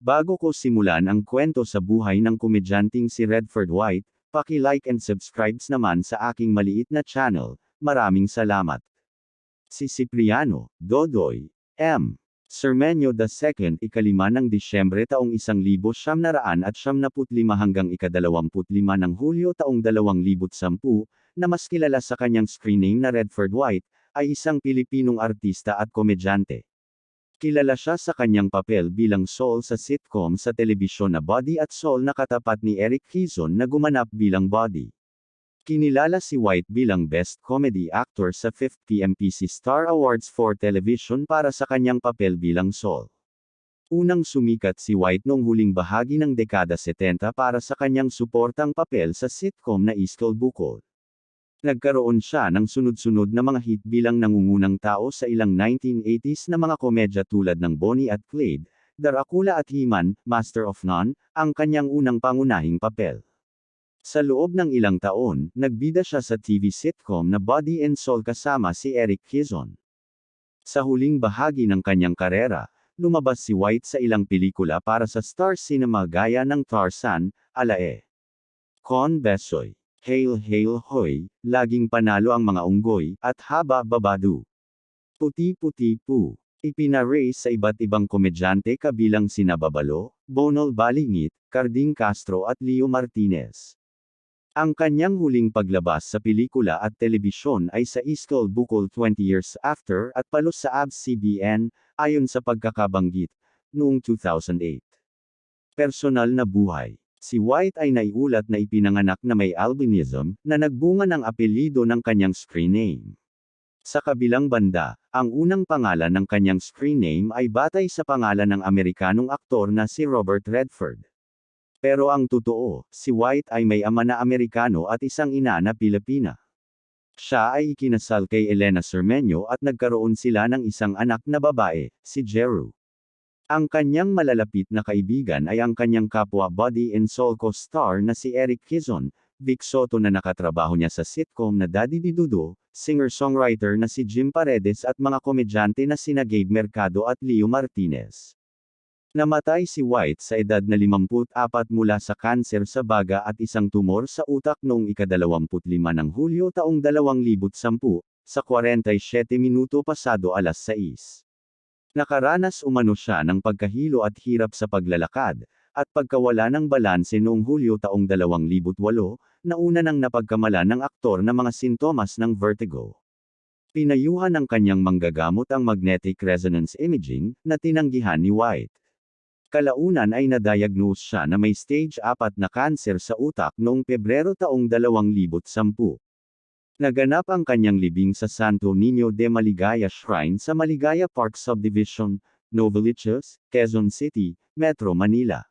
Bago ko simulan ang kwento sa buhay ng komedyanteng si Redford White, paki-like and subscribe naman sa aking maliit na channel. Maraming salamat. Si Cipriano Dodoy M. Cermeño II, ikalima ng Disyembre taong 1975 hanggang ika-25 ng Hulyo taong 2010, na mas kilala sa kanyang screen name na Redford White, ay isang Pilipinong artista at komedyante. Kilala siya sa kanyang papel bilang Sol sa sitcom sa telebisyon na Buddy at Sol na katapat ni Eric Quezon na gumanap bilang Buddy. Kinilala si White bilang Best Comedy Actor sa 5th PMPC Star Awards for Television para sa kanyang papel bilang Sol. Unang sumikat si White noong huling bahagi ng dekada 70 para sa kanyang suportang papel sa sitcom na Iskal Bukol. Nagkaroon siya ng sunod-sunod na mga hit bilang nangungunang tao sa ilang 1980s na mga komedya tulad ng Bonnie at Clyde, Dracula at He-Man, Master of None, ang kanyang unang pangunahing papel. Sa loob ng ilang taon, nagbida siya sa TV sitcom na Buddy and Sol kasama si Eric Quezon. Sa huling bahagi ng kanyang karera, lumabas si White sa ilang pelikula para sa Star Cinema gaya ng Tarzan, Alae, Con Besoy, Hail Hail Hoy, Laging Panalo ang Mga Unggoy, at Haba Babadu. Puti-Puti Pu. Ipina-raise sa iba't ibang komedyante kabilang sina Babalo, Bonol Balingit, Carding Castro at Leo Martinez. Ang kanyang huling paglabas sa pelikula at telebisyon ay sa Iskal Bukol 20 Years After at Palos sa ABS-CBN, ayon sa pagkakabanggit, noong 2008. Personal na buhay. Si White ay naiulat na ipinanganak na may albinism, na nagbunga ng apelyido ng kanyang screen name. Sa kabilang banda, ang unang pangalan ng kanyang screen name ay batay sa pangalan ng Amerikanong aktor na si Robert Redford. Pero ang totoo, si White ay may ama na Amerikano at isang ina na Pilipina. Siya ay ikinasal kay Elena Cermeño at nagkaroon sila ng isang anak na babae, si Jeru. Ang kanyang malalapit na kaibigan ay ang kanyang kapwa Buddy and Sol co-star na si Eric Quezon, Vic Soto na nakatrabaho niya sa sitcom na Daddy Di Dudo, singer-songwriter na si Jim Paredes at mga komedyante na sina Gabe Mercado at Leo Martinez. Namatay si White sa edad na 54 mula sa kanser sa baga at isang tumor sa utak noong ika-25 ng Hulyo taong 2010, sa 47 minuto pasado alas 6. Nakaranas umano siya ng pagkahilo at hirap sa paglalakad, at pagkawala ng balanse noong Hulyo taong 2008, na una nang napagkamala ng aktor na mga sintomas ng vertigo. Pinayuhan ng kanyang manggagamot ang magnetic resonance imaging, na tinanggihan ni White. Kalaunan ay na-diagnose siya na may stage 4 na kanser sa utak noong Pebrero taong 2010. Naganap ang kanyang libing sa Santo Niño de Maligaya Shrine sa Maligaya Park Subdivision, Novaliches, Quezon City, Metro Manila.